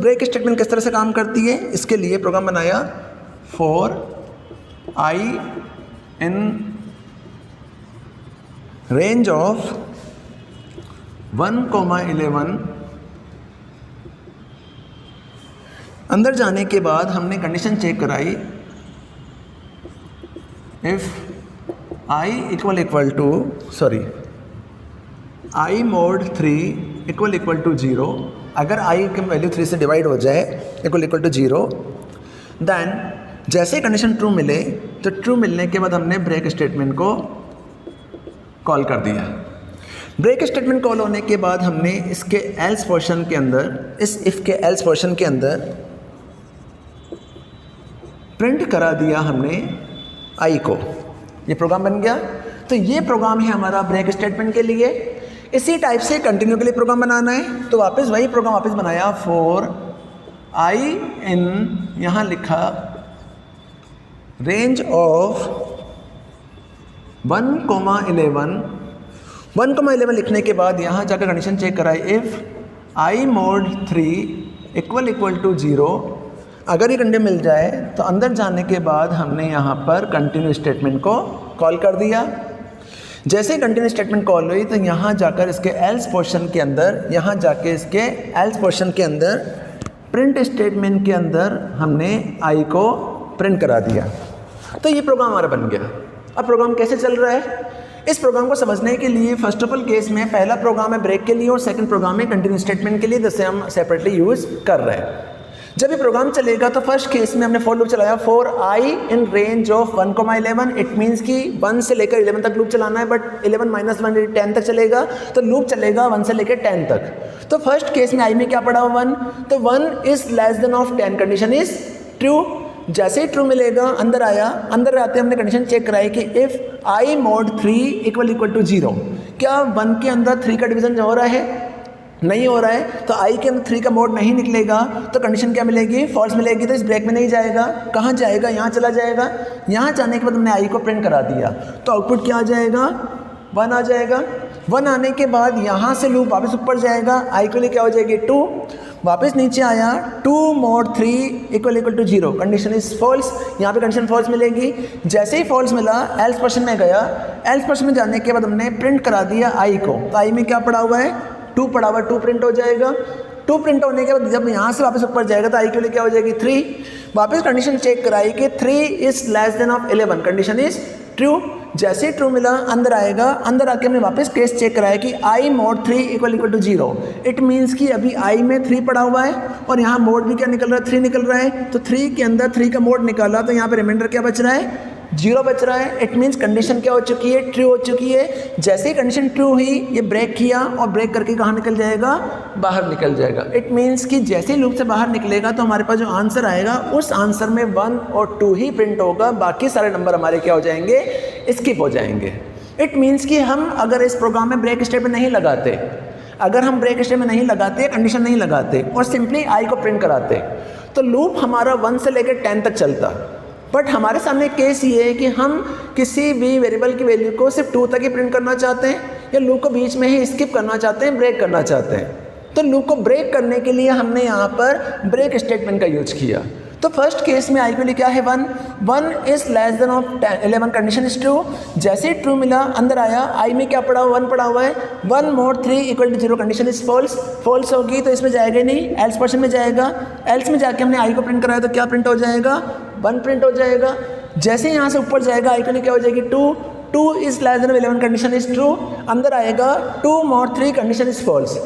Break statement किस तरह से काम करती है, इसके लिए प्रोग्राम बनाया for I in range of 1,11। अंदर जाने के बाद हमने कंडीशन चेक कराई, if I equal to I mod 3 equal to 0, अगर आई की वैल्यू 3 से डिवाइड हो जाए इक्वल टू 0, देन जैसे कंडीशन ट्रू मिले तो ट्रू मिलने के बाद हमने ब्रेक स्टेटमेंट को कॉल कर दिया। ब्रेक स्टेटमेंट कॉल होने के बाद हमने इसके एल्स पोर्शन के अंदर, इस इफ के एल्स पोर्शन के अंदर प्रिंट करा दिया हमने आई को। ये प्रोग्राम बन गया। तो ये प्रोग्राम है हमारा ब्रेक स्टेटमेंट के लिए। इसी टाइप से कंटिन्यू के लिए प्रोग्राम बनाना है, तो वापस वही प्रोग्राम वापस बनाया फॉर आई इन, यहाँ लिखा रेंज ऑफ 1,11। 1,11 लिखने के बाद यहाँ जाकर कंडीशन चेक कराए, if I mod 3 equal to 0, अगर ये कंडीशन मिल जाए तो अंदर जाने के बाद हमने यहाँ पर कंटिन्यू स्टेटमेंट को कॉल कर दिया। जैसे कंटिन्यू स्टेटमेंट कॉल हुई तो यहाँ जाकर इसके एल्स पोर्शन के अंदर, यहाँ जाके इसके एल्स पोर्शन के अंदर प्रिंट स्टेटमेंट के अंदर हमने आई को प्रिंट करा दिया। तो ये प्रोग्राम हमारा बन गया। अब प्रोग्राम कैसे चल रहा है, इस प्रोग्राम को समझने के लिए फर्स्ट ऑफ ऑल केस में पहला प्रोग्राम है ब्रेक के लिए और सेकंड प्रोग्राम है कंटिन्यू स्टेटमेंट के लिए, जिसे हम सेपरेटली यूज़ कर रहे हैं। जब ये प्रोग्राम चलेगा तो फर्स्ट केस में हमने फॉर लूप चलाया for I in range of 1,11। It means कि 1 से लेकर 11 तक लूप चलाना है, बट 11 - 1 10 तक चलेगा, तो लूप चलेगा 1 से लेकर 10 तक। तो फर्स्ट केस में आई में क्या पड़ा 1, तो 1 is less than of 10, condition is true. जैसे ही ट्रू मिलेगा अंदर आया, अंदर आते हमने कंडीशन चेक कराई कि if I mod 3 equal to 0, क्या 1 के अंदर 3 का डिवीजन हो रहा है, नहीं हो रहा है, तो आई के अंदर 3 का मोड नहीं निकलेगा, तो कंडीशन क्या मिलेगी, फॉल्स मिलेगी। तो इस ब्रेक में नहीं जाएगा, कहाँ जाएगा, यहाँ चला जाएगा। यहाँ जाने के बाद हमने आई को प्रिंट करा दिया, तो आउटपुट क्या आ जाएगा, 1 आ जाएगा। 1 आने के बाद यहाँ से लूप वापस ऊपर जाएगा, आई के लिए क्या हो जाएगी 2, वापस नीचे आया 2 mod 3 equal to 0, condition is false. यहाँ पे कंडीशन फॉल्स मिलेगी। जैसे ही फॉल्स मिला एल्स पोर्शन में गया, एल्स पोर्शन में जाने के बाद हमने प्रिंट करा दिया आई को, तो आई में क्या पड़ा हुआ है 2 पड़ा हुआ, 2 प्रिंट हो जाएगा। 2 प्रिंट होने के बाद जब यहाँ से वापस ऊपर जाएगा तो आई के लिए क्या हो जाएगी 3। वापस कंडीशन चेक कराई कि 3 is less than of 11, condition is true. जैसे ही ट्रू मिला अंदर आएगा, अंदर आके हमने वापस केस चेक कराया कि I mod 3 equal to 0। It means कि अभी आई में 3 पड़ा हुआ है और यहाँ मोड भी क्या निकल रहा है, 3 निकल रहा है। तो 3 के अंदर 3 का मोड निकाला तो यहाँ पे रिमाइंडर क्या बच रहा है, 0 बच रहा है। इट मीन्स कंडीशन क्या हो चुकी है, ट्रू हो चुकी है। जैसे ही कंडीशन ट्रू हुई, ये ब्रेक किया और ब्रेक करके कहाँ निकल जाएगा, बाहर निकल जाएगा। इट मीन्स कि जैसे ही लूप से बाहर निकलेगा तो हमारे पास जो आंसर आएगा उस आंसर में 1 और 2 ही प्रिंट होगा, बाकी सारे नंबर हमारे क्या हो जाएंगे, स्किप हो जाएंगे। इट मीन्स कि हम अगर इस प्रोग्राम में ब्रेक स्टेटमेंट नहीं लगाते, अगर हम ब्रेक स्टेटमेंट नहीं लगाते, कंडीशन नहीं लगाते और सिंपली आई को प्रिंट कराते, तो लूप हमारा 1 से लेकर 10 तक चलता। बट हमारे सामने केस ये है कि हम किसी भी वेरिएबल की वैल्यू को सिर्फ 2 तक ही प्रिंट करना चाहते हैं या लूप को बीच में ही स्किप करना चाहते हैं, ब्रेक करना चाहते हैं। तो लूप को ब्रेक करने के लिए हमने यहाँ पर ब्रेक स्टेटमेंट का यूज किया। तो फर्स्ट केस में आई के लिए क्या है 1 is less than of 11, condition is true. जैसे ही ट्रू मिला अंदर आया, आई में क्या पड़ा हुआ 1 पड़ा हुआ है, 1 mod 3 equal to 0, condition is false. False होगी तो इसमें जाएगा नहीं, एल्स पोर्शन में जाएगा। एल्स में जाके हमने आई को प्रिंट कराया तो क्या प्रिंट हो जाएगा, 1 प्रिंट हो जाएगा। जैसे ही यहाँ से ऊपर जाएगा आई के लिए क्या हो जाएगी 2 is less than 11, condition is true. अंदर आएगा 2 मोड 3, कंडीशन इज फॉल्स।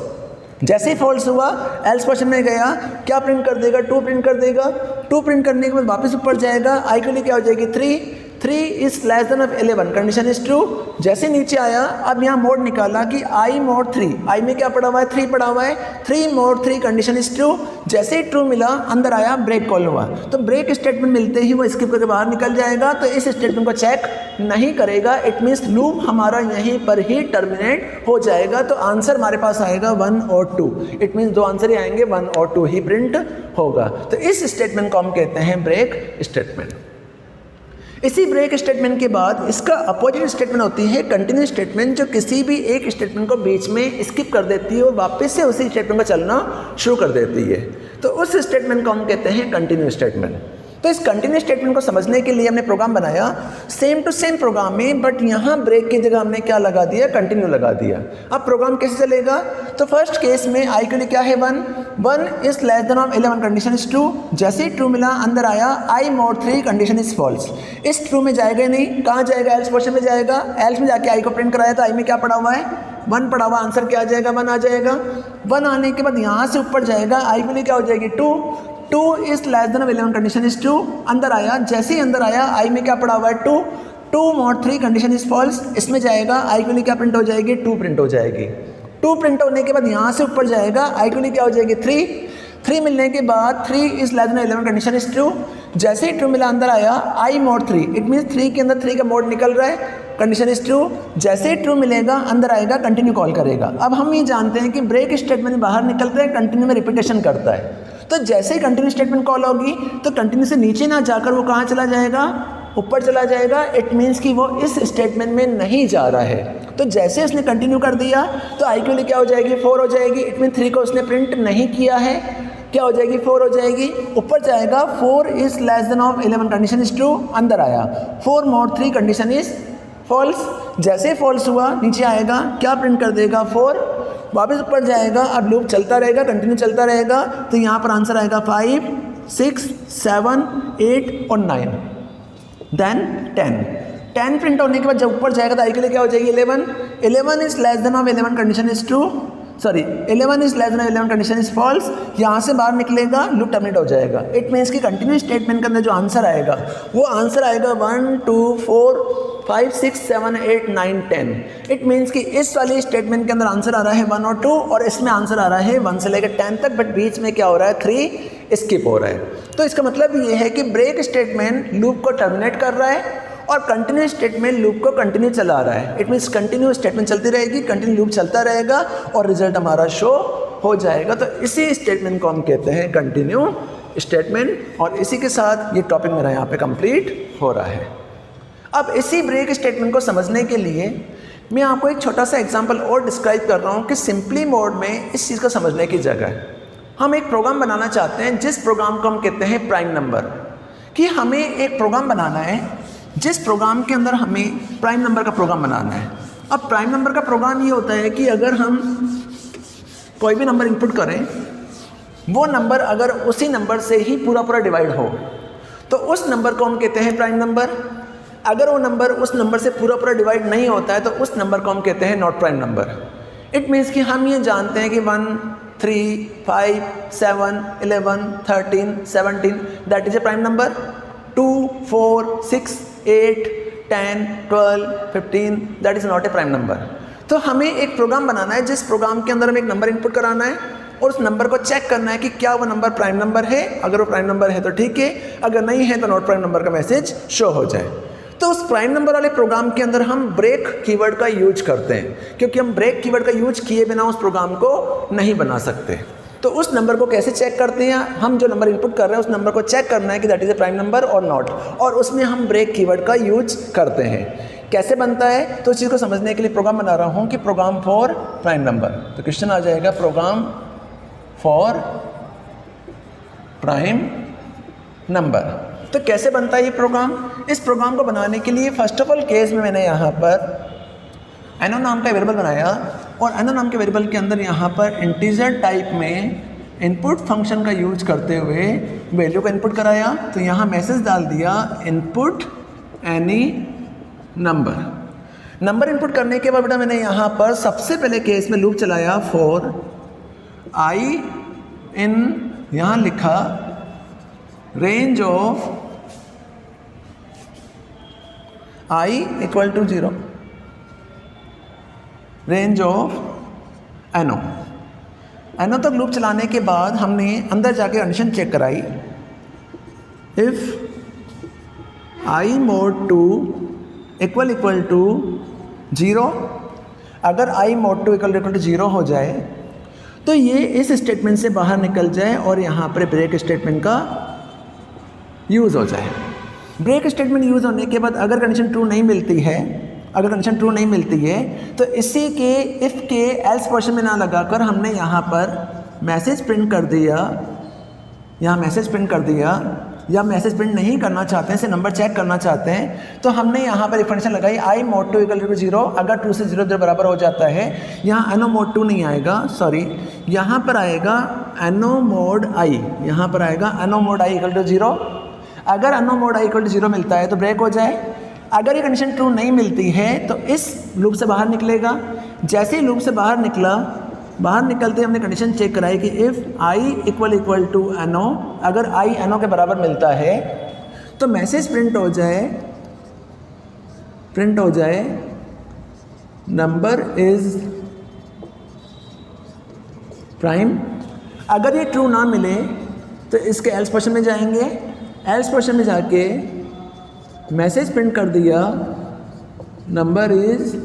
जैसे ही फॉल्स हुआ एल्स पोर्शन में गया, क्या प्रिंट कर देगा, 2 प्रिंट कर देगा। 2 प्रिंट करने के बाद वापस ऊपर जाएगा, आई के लिए क्या हो जाएगी 3 is less than of 11, condition is true. जैसे नीचे आया, अब यहाँ मोड निकाला कि आई मोड 3, आई में क्या पड़ा हुआ है 3 पड़ा हुआ है, 3 मोड 3, कंडीशन इज ट्रू। जैसे ही ट्रू मिला अंदर आया, ब्रेक कॉल हुआ, तो ब्रेक स्टेटमेंट मिलते ही वो स्किप करके बाहर निकल जाएगा, तो इस स्टेटमेंट को चेक नहीं करेगा। इट मीन्स लूप हमारा यहीं पर ही टर्मिनेट हो जाएगा। तो आंसर हमारे पास आएगा 1 और 2। इट मीन्स 2 आंसर ही आएंगे, 1 और 2 ही प्रिंट होगा। तो इस स्टेटमेंट को हम कहते हैं ब्रेक स्टेटमेंट। इसी ब्रेक स्टेटमेंट के बाद इसका अपोजिट स्टेटमेंट होती है कंटिन्यू स्टेटमेंट, जो किसी भी एक स्टेटमेंट को बीच में स्किप कर देती है और वापस से उसी स्टेटमेंट को चलना शुरू कर देती है। तो उस स्टेटमेंट को हम कहते हैं कंटिन्यू स्टेटमेंट। तो इस कंटिन्यू स्टेटमेंट को समझने के लिए हमने प्रोग्राम बनाया सेम टू सेम प्रोग्राम में, बट यहाँ ब्रेक की जगह हमने क्या लगा दिया, कंटिन्यू लगा दिया। अब प्रोग्राम कैसे चलेगा, तो फर्स्ट केस में आई के लिए क्या है 1, 1 is less than of 11 condition is true. जैसे ही ट्रू मिला अंदर आया आई मोड 3 कंडीशन इज फॉल्स। इस ट्रू में जाएगा नहीं, कहाँ जाएगा, एल्स पोर्शन में जाएगा। एल्स में जाके आई को प्रिंट कराया तो आई में क्या पड़ा हुआ है 1 पड़ा हुआ, आंसर क्या आ जाएगा 1 आ जाएगा। 1 आने के बाद यहाँ से ऊपर जाएगा, आई के लिए क्या हो जाएगी 2 is less than 11 condition is true. अंदर आया, जैसे ही अंदर आया आई में क्या पड़ा हुआ है 2 मोड 3 कंडीशन इज फॉल्स। इसमें जाएगा आई के लिए क्या प्रिंट हो जाएगी 2 प्रिंट हो जाएगी। 2 प्रिंट होने के बाद यहाँ से ऊपर जाएगा, आई के लिए क्या हो जाएगी 3 मिलने के बाद 3 is less than 11 condition is true. जैसे ही ट्रू मिला अंदर आया आई मोड 3, इट मीन्स 3 के अंदर 3 का मोड निकल रहा है, कंडीशन इज ट्रू। जैसे ही ट्रू मिलेगा अंदर आएगा, कंटिन्यू कॉल करेगा। अब हम ये जानते हैं कि ब्रेक स्टेटमेंट बाहर निकलते हैं, कंटिन्यू में रिपीटेशन करता है। तो जैसे ही कंटिन्यू स्टेटमेंट कॉल होगी तो कंटिन्यू से नीचे ना जाकर वो कहाँ चला जाएगा, ऊपर चला जाएगा। इट मीन्स कि वो इस स्टेटमेंट में नहीं जा रहा है। तो जैसे उसने कंटिन्यू कर दिया तो आई के लिए क्या हो जाएगी 4 हो जाएगी। इट मीन 3 को उसने प्रिंट नहीं किया है, क्या हो जाएगी 4 हो जाएगी। ऊपर जाएगा 4 is less than of 11 condition is true. अंदर आया 4 मोड 3 कंडीशन इज फॉल्स। जैसे फॉल्स हुआ नीचे आएगा, क्या प्रिंट कर देगा 4, वापस ऊपर जाएगा। अब लूप चलता रहेगा, कंटिन्यू चलता रहेगा। तो यहाँ पर आंसर आएगा 5, 6, 7, 8 और 9, देन 10 प्रिंट होने के बाद जब ऊपर जाएगा तो आई के लिए क्या हो जाएगी 11 is less than of 11 condition is true, 11 is less than 11 condition is false. यहाँ से बाहर निकलेगा, लूप टर्मिनेट हो जाएगा। इट मीन्स कि कंटिन्यू स्टेटमेंट के अंदर जो आंसर आएगा वो आंसर आएगा 1, 2, 4, 5, 6, 7, 8, 9, 10। इट मीन्स कि इस वाली स्टेटमेंट के अंदर आंसर आ रहा है 1 और 2 और इसमें आंसर आ रहा है 1 से लेकर 10 तक, बट बीच में क्या हो रहा है 3 स्किप हो रहा है। तो इसका मतलब ये है कि ब्रेक स्टेटमेंट लूप को टर्मिनेट कर रहा है और कंटिन्यू स्टेटमेंट लूप को कंटिन्यू चला रहा है। इट मीन्स कंटिन्यू स्टेटमेंट चलती रहेगी, कंटिन्यू लूप चलता रहेगा और रिजल्ट हमारा शो हो जाएगा। तो इसी स्टेटमेंट को हम कहते हैं कंटिन्यू स्टेटमेंट। और इसी के साथ ये टॉपिक मेरा यहाँ पे कंप्लीट हो रहा है। अब इसी ब्रेक स्टेटमेंट को समझने के लिए मैं आपको एक छोटा सा एग्जांपल और डिस्क्राइब कर रहा हूँ कि सिंपली मोड में इस चीज़ को समझने की जगह हम एक प्रोग्राम बनाना चाहते हैं जिस प्रोग्राम को हम कहते हैं प्राइम नंबर। कि हमें एक प्रोग्राम बनाना है जिस प्रोग्राम के अंदर हमें प्राइम नंबर का प्रोग्राम बनाना है। अब प्राइम नंबर का प्रोग्राम ये होता है कि अगर हम कोई भी नंबर इनपुट करें, वो नंबर अगर उसी नंबर से ही पूरा डिवाइड हो तो उस नंबर को हम कहते हैं प्राइम नंबर। अगर वो नंबर उस नंबर से पूरा डिवाइड नहीं होता है तो उस नंबर को हम कहते हैं not prime number. It means कि हम ये जानते हैं कि 1, 3, 5, 7, 11, 13, 17 that is a prime number. 2, 4, 6, 8, 10, 12, 15 that is not a prime number. तो हमें एक प्रोग्राम बनाना है जिस प्रोग्राम के अंदर हमें एक नंबर इनपुट कराना है और उस नंबर को चेक करना है कि क्या वो नंबर प्राइम नंबर है। अगर वो प्राइम नंबर है तो ठीक है, अगर नहीं है तो नॉट प्राइम नंबर का मैसेज शो हो जाए। तो उस प्राइम नंबर वाले प्रोग्राम के अंदर हम ब्रेक कीवर्ड का यूज करते हैं, क्योंकि हम ब्रेक कीवर्ड का यूज किए बिना उस प्रोग्राम को नहीं बना सकते। तो उस नंबर को कैसे चेक करते हैं, हम जो नंबर इनपुट कर रहे हैं उस नंबर को चेक करना है कि that is a prime number और नॉट, और उसमें हम ब्रेक कीवर्ड का यूज करते हैं। कैसे बनता है तो उस चीज़ को समझने के लिए प्रोग्राम बना रहा हूँ कि प्रोग्राम फॉर प्राइम नंबर। तो क्वेश्चन आ जाएगा प्रोग्राम फॉर प्राइम नंबर। तो कैसे बनता है ये प्रोग्राम। इस प्रोग्राम को बनाने के लिए फर्स्ट ऑफ ऑल केस में मैंने यहाँ पर एनो नाम का वेरिएबल बनाया और एनो नाम के वेरिएबल के अंदर यहाँ पर इंटीजर टाइप में इनपुट फंक्शन का यूज करते हुए वैल्यू का इनपुट कराया। तो यहाँ मैसेज डाल दिया इनपुट एनी नंबर इनपुट करने के बाद बेटा मैंने यहाँ पर सबसे पहले केस में लूप चलाया फॉर आई इन, यहाँ लिखा range of I equal to 0, range of एनो तक लूप चलाने के बाद हमने अंदर जाके कंडीशन चेक कराई। If I mod 2 equal to 0, अगर I mod 2 इक्वल टू 0 हो जाए तो ये इस स्टेटमेंट से बाहर निकल जाए और यहाँ पर ब्रेक स्टेटमेंट का यूज़ हो जाए। ब्रेक स्टेटमेंट यूज़ होने के बाद अगर कंडीशन ट्रू नहीं मिलती है, अगर कंडीशन ट्रू नहीं मिलती है तो इसी के इफ़ के एल्स पोर्शन में ना लगाकर हमने यहाँ पर मैसेज प्रिंट कर दिया, यहाँ मैसेज प्रिंट कर दिया, या मैसेज प्रिंट नहीं करना चाहते हैं, से नंबर चेक करना चाहते हैं, तो हमने यहाँ पर एक कंडीशन लगाई आई मोड 2 इक्वल टू 0। अगर 2 से 0 बराबर हो जाता है, यहाँ एनो मोड 2 नहीं आएगा, सॉरी यहाँ पर आएगा एनो मोड आई, यहाँ पर आएगा एनो मोड आई इक्वल टू 0। अगर एनो मोड आई इक्वल टू 0 मिलता है तो ब्रेक हो जाए। अगर ये कंडीशन ट्रू नहीं मिलती है तो इस लूप से बाहर निकलेगा। जैसे ही लूप से बाहर निकला, बाहर निकलते हमने कंडीशन चेक कराई कि इफ़ आई इक्वल टू एनो, अगर आई एनो के बराबर मिलता है तो मैसेज प्रिंट हो जाए नंबर इज़ प्राइम। अगर ये ट्रू ना मिले तो इसके एल्स पोर्शन में जाएंगे, एल्स पोर्शन में जाके मैसेज प्रिंट कर दिया number is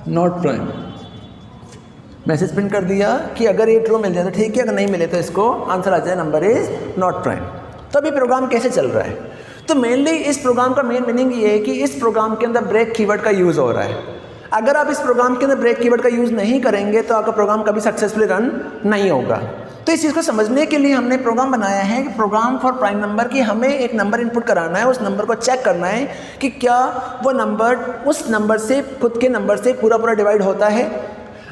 not prime. Message print कर दिया कि अगर ये ट्रू मिल जाए तो ठीक है, अगर नहीं मिले तो इसको आंसर आ जाए नंबर इज़ नॉट प्राइम। तो अभी प्रोग्राम कैसे चल रहा है? तो मेनली इस प्रोग्राम का मेन मीनिंग ये है कि इस प्रोग्राम के अंदर ब्रेक कीवर्ड का यूज़ हो रहा है। अगर आप इस प्रोग्राम के अंदर ब्रेक कीवर्ड का यूज़ नहीं करेंगे तो आपका प्रोग्राम कभी सक्सेसफुली रन नहीं होगा। तो इस चीज़ को समझने के लिए हमने प्रोग्राम बनाया है कि प्रोग्राम फॉर प्राइम नंबर की हमें एक नंबर इनपुट कराना है, उस नंबर को चेक करना है कि क्या वो नंबर उस नंबर से खुद के नंबर से पूरा डिवाइड होता है।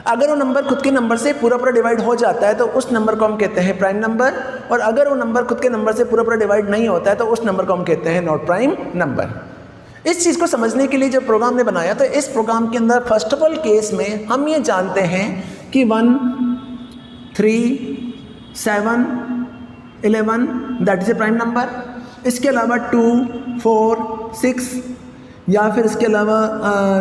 अगर वो नंबर खुद के नंबर से पूरा डिवाइड हो जाता है तो उस नंबर को हम कहते हैं प्राइम नंबर, और अगर वो नंबर खुद के नंबर से पूरा डिवाइड नहीं होता है तो उस नंबर को हम कहते हैं नॉट प्राइम नंबर। इस चीज़ को समझने के लिए जब प्रोग्राम ने बनाया तो इस प्रोग्राम के अंदर फर्स्ट ऑफ ऑल केस में हम ये जानते हैं कि 1, 3, 7, 11 that is a prime number. इसके अलावा 2, 4, 6 या फिर इसके अलावा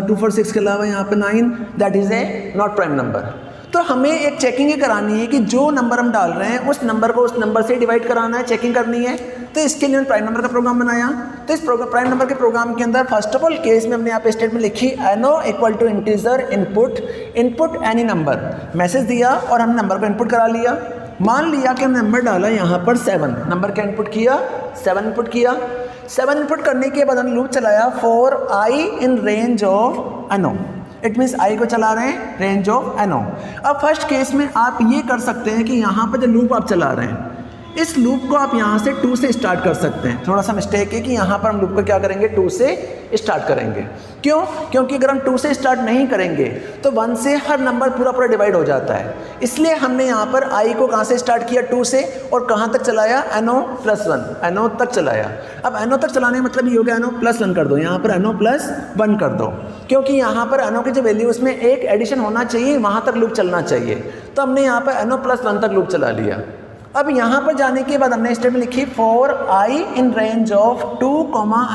2, 4, 6 के अलावा यहाँ पे 9 that is a not prime number. तो हमें एक चेकिंग ये करानी है कि जो नंबर हम डाल रहे हैं उस नंबर को उस नंबर से डिवाइड कराना है, चेकिंग करनी है। तो इसके लिए प्राइम नंबर का प्रोग्राम बनाया। तो इस प्राइम नंबर के प्रोग्राम के अंदर फर्स्ट ऑफ ऑल केस में हमने यहाँ पे स्टेटमेंट लिखी एनो equal to integer input any number, message दिया और हमने नंबर को इनपुट करा लिया। मान लिया कि हमने नंबर डाला यहाँ पर 7, नंबर का इनपुट किया 7 इनपुट किया। 7 इनपुट करने के बाद हमने लूप चलाया for I in range of एनो, इट मीन्स आई को चला रहे हैं रेंज ऑफ एनो। अब फर्स्ट केस में आप ये कर सकते हैं कि यहाँ पर जो लूप आप चला रहे हैं इस लूप को आप यहाँ से 2 से स्टार्ट कर सकते हैं। थोड़ा सा मिस्टेक है कि यहाँ पर हम लूप को क्या करेंगे 2 से स्टार्ट करेंगे। क्यों? क्योंकि अगर हम 2 से स्टार्ट नहीं करेंगे तो 1 से हर नंबर पूरा डिवाइड हो जाता है। इसलिए हमने यहाँ पर आई को कहाँ से स्टार्ट किया 2 से और कहाँ तक चलाया एनो प्लस 1, एनो तक चलाया। अब एनो तक चलाने का मतलब ये हो गया एनो प्लस 1 कर दो, यहाँ पर एनो प्लस 1 कर दो, क्योंकि यहाँ पर एनो की जो वैल्यू उसमें एक एडिशन होना चाहिए, वहाँ तक लूप चलना चाहिए। तो हमने यहाँ पर एनो प्लस 1 तक लूप चला लिया। अब यहाँ पर जाने के बाद हमने स्टेटमेंट लिखी for I in range of 2,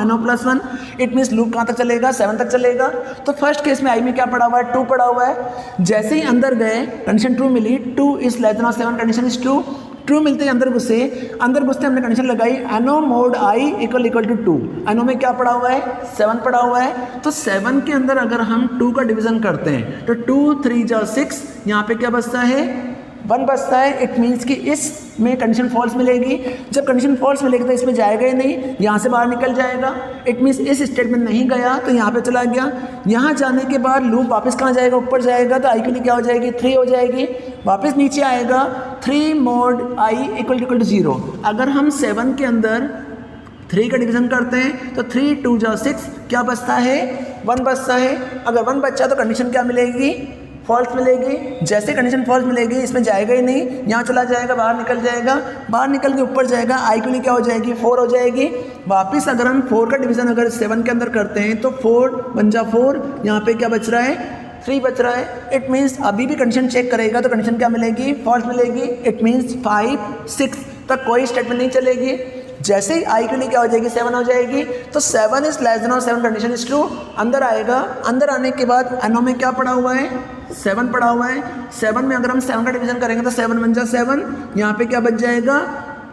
एनो प्लस 1, इट मीन्स लूप कहाँ तक चलेगा 7 तक चलेगा। तो फर्स्ट केस में आई में क्या पड़ा हुआ है 2 पड़ा हुआ है। जैसे ही अंदर गए कंडीशन ट्रू मिली, 2 is less than 7 condition is true मिलते ही अंदर घुसे हमने कंडीशन लगाई एनो मोड आई इक्वल टू 2। एनो में क्या पड़ा हुआ है 7 पड़ा हुआ है। तो 7 के अंदर अगर हम 2 का डिवीजन करते हैं तो 2, 3 जा 6, यहाँ पे क्या बचता है 1 बचता है। इट मीन्स कि इसमें कंडीशन फॉल्स मिलेगी। जब कंडीशन फॉल्स मिलेगी तो इसमें जाएगा ही नहीं, यहाँ से बाहर निकल जाएगा। इट मीन्स इस स्टेटमेंट नहीं गया तो यहाँ पे चला गया। यहाँ जाने के बाद लूप वापस कहाँ जाएगा, ऊपर जाएगा। तो आई के लिए क्या हो जाएगी 3 हो जाएगी। वापस नीचे आएगा 3 मोड आई इक्वल टू 0। अगर हम 7 के अंदर 3 का डिवीजन करते हैं तो 3, 2 जा 6, क्या बचता है 1 बचता है। अगर 1 बचा तो कंडीशन क्या मिलेगी फॉल्स मिलेगी। जैसे कंडीशन फॉल्स मिलेगी इसमें जाएगा ही नहीं, यहाँ चला जाएगा, बाहर निकल जाएगा, बाहर निकल के ऊपर जाएगा। आई के लिए क्या हो जाएगी 4 हो जाएगी। वापस अगर हम 4 का डिवीजन अगर 7 के अंदर करते हैं तो 4 1 जा 4, यहाँ पे क्या बच रहा है 3 बच रहा है। इट मीन्स अभी भी कंडीशन चेक करेगा तो कंडीशन क्या मिलेगी फॉल्स मिलेगी। इट मीन्स 5, 6 तक कोई स्टेटमेंट नहीं चलेगी। जैसे ही आई के लिए क्या हो जाएगी 7 हो जाएगी। तो 7 is less than 7 condition is true. अंदर आएगा, अंदर आने के बाद एनो में क्या पड़ा हुआ है 7 पड़ा हुआ है। 7 में अगर हम 7 का डिवीजन करेंगे तो 7 1 जा 7, यहाँ पे क्या बच जाएगा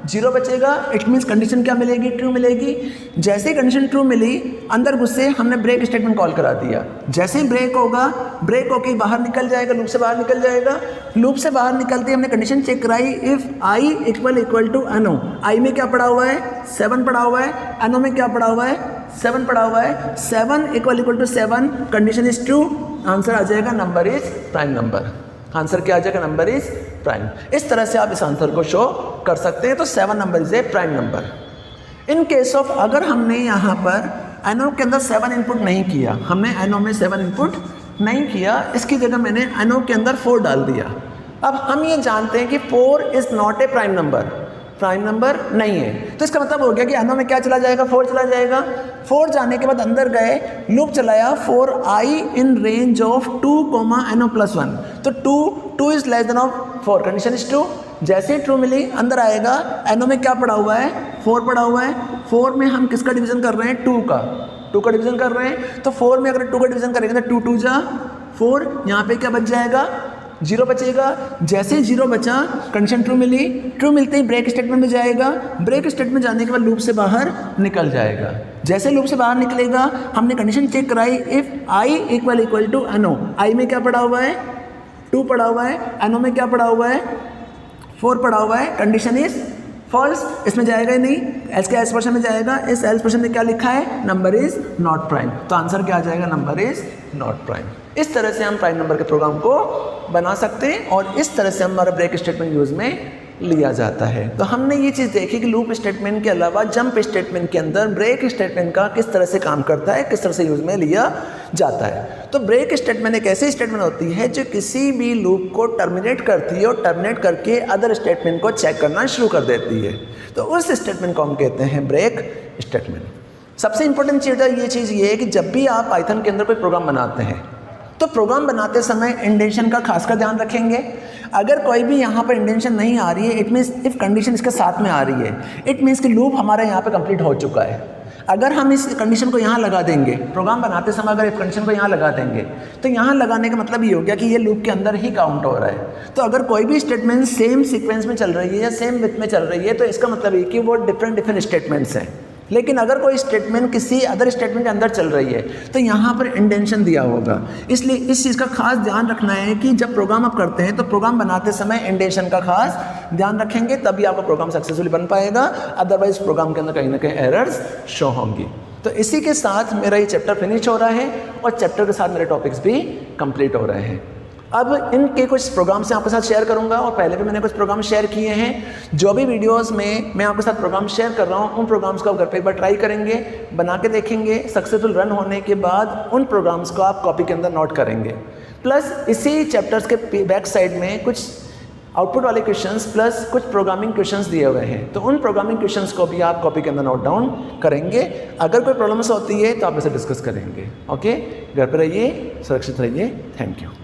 0 बचेगा, इट मीन्स कंडीशन क्या मिलेगी, ट्रू मिलेगी। जैसे ही कंडीशन ट्रू मिली, अंदर घुसे हमने ब्रेक स्टेटमेंट कॉल करा दिया। जैसे ही ब्रेक होगा, ब्रेक होके बाहर निकल जाएगा, लूप से बाहर निकल जाएगा। लूप से बाहर निकलते हमने कंडीशन चेक कराई, इफ़ आई इक्वल टू एनो। आई में क्या पड़ा हुआ है, 7 पड़ा हुआ है, एनो में क्या पड़ा हुआ है, 7 पड़ा हुआ है। 7 equal to 7, condition is true, answer आ जाएगा number is prime number. Answer क्या आ जाएगा, नंबर इज प्राइम। इस तरह से आप इस आंसर को शो कर सकते हैं। तो 7 number is a prime number. In case of अगर हमने यहाँ पर एनो के अंदर 7 इनपुट नहीं किया, हमने एनो में 7 इनपुट नहीं किया, इसकी जगह मैंने एनो के अंदर 4 डाल दिया। अब हम ये जानते हैं कि 4 is not a prime number, prime number नहीं है। तो इसका मतलब हो गया कि एनो में क्या चला जाएगा, 4 चला जाएगा। 4 जाने के बाद अंदर गए, लूप चलाया, 4i इन रेंज ऑफ 2, एनो प्लस 1। तो 2 is less than of 4, condition is true. जैसे ही ट्रू मिली, अंदर आएगा, एनो में क्या पड़ा हुआ है, 4 पड़ा हुआ है। 4 में हम किसका डिवीजन कर रहे हैं, 2 का डिवीजन कर रहे हैं। तो 4 में अगर 2 का डिवीजन करेंगे तो 2 2 जा 4, यहाँ पे क्या बच जाएगा, 0 बचेगा। जैसे ही 0 बचा, कंडीशन ट्रू मिली, ट्रू मिलते ही ब्रेक स्टेटमेंट में जाएगा। ब्रेक स्टेटमेंट जाने के बाद लूप से बाहर निकल जाएगा। जैसे लूप से बाहर निकलेगा, हमने कंडीशन चेक कराई, इफ़ आई इक्वल टू एनो। आई में क्या पड़ा हुआ है, 2 पड़ा हुआ है, एनो में क्या पड़ा हुआ है, 4 पड़ा हुआ है, कंडीशन इज फॉल्स। इसमें जाएगा ही नहीं, एल्स के एल्स पोर्शन में जाएगा। इस एल्स पोर्शन में क्या लिखा है, नंबर इज नॉट प्राइम। तो आंसर क्या आ जाएगा, नंबर इज नॉट प्राइम। इस तरह से हम प्राइम नंबर के प्रोग्राम को बना सकते हैं और इस तरह से हमारा ब्रेक स्टेटमेंट यूज़ में लिया जाता है। तो हमने ये चीज़ देखी कि लूप स्टेटमेंट के अलावा जंप स्टेटमेंट के अंदर ब्रेक स्टेटमेंट का किस तरह से काम करता है, किस तरह से यूज़ में लिया जाता है। तो ब्रेक स्टेटमेंट एक ऐसी स्टेटमेंट होती है जो किसी भी लूप को टर्मिनेट करती है और टर्मिनेट करके अदर स्टेटमेंट को चेक करना शुरू कर देती है। तो उस स्टेटमेंट को हम कहते हैं ब्रेक स्टेटमेंट। सबसे इंपॉर्टेंट चीज़ ये चीज़ ये है कि जब भी आप पाइथन के अंदर कोई प्रोग्राम बनाते हैं तो प्रोग्राम बनाते समय इंडेंशन का खासकर ध्यान रखेंगे। अगर कोई भी यहाँ पर इंडेंशन नहीं आ रही है, इट मीन्स इफ़ कंडीशन इसके साथ में आ रही है, इट मीन्स कि लूप हमारा यहाँ पे कंप्लीट हो चुका है। अगर हम इस कंडीशन को यहाँ लगा देंगे, प्रोग्राम बनाते समय अगर इस कंडीशन को यहाँ लगा देंगे, तो यहाँ लगाने का मतलब ये हो गया कि ये लूप के अंदर ही काउंट हो रहा है। तो अगर कोई भी स्टेटमेंट सेम सीक्वेंस में चल रही है या सेम विथ में चल रही है, तो इसका मतलब ये कि वो डिफरेंट स्टेटमेंट्स हैं। लेकिन अगर कोई स्टेटमेंट किसी अदर स्टेटमेंट के अंदर चल रही है तो यहाँ पर इंडेंशन दिया होगा। इसलिए इस चीज़ का खास ध्यान रखना है कि जब प्रोग्राम आप करते हैं तो प्रोग्राम बनाते समय इंडेंशन का खास ध्यान रखेंगे, तभी आपका प्रोग्राम सक्सेसफुली बन पाएगा। अदरवाइज प्रोग्राम के अंदर कहीं ना कहीं एरर्स शो होंगी। तो इसी के साथ मेरा ये चैप्टर फिनिश हो रहा है और चैप्टर के साथ मेरे टॉपिक्स भी कंप्लीट हो रहे हैं। अब इनके कुछ प्रोग्राम्स मैं आपके साथ शेयर करूंगा और पहले भी मैंने कुछ प्रोग्राम शेयर किए हैं। जो भी वीडियोस में मैं आपके साथ प्रोग्राम शेयर कर रहा हूं, उन प्रोग्राम्स को आप घर पे एक बार ट्राई करेंगे, बना के देखेंगे। सक्सेसफुल रन होने के बाद उन प्रोग्राम्स को आप कॉपी के अंदर नोट करेंगे। प्लस इसी चैप्टर्स के बैक साइड में कुछ आउटपुट वाले क्वेश्चंस प्लस कुछ प्रोग्रामिंग क्वेश्चंस दिए हुए हैं, तो उन प्रोग्रामिंग क्वेश्चंस को भी आप कॉपी के अंदर नोट डाउन करेंगे। अगर कोई प्रॉब्लम्स होती है तो आप इसे डिस्कस करेंगे। ओके, घर पर रहिए, सुरक्षित रहिए। Thank you.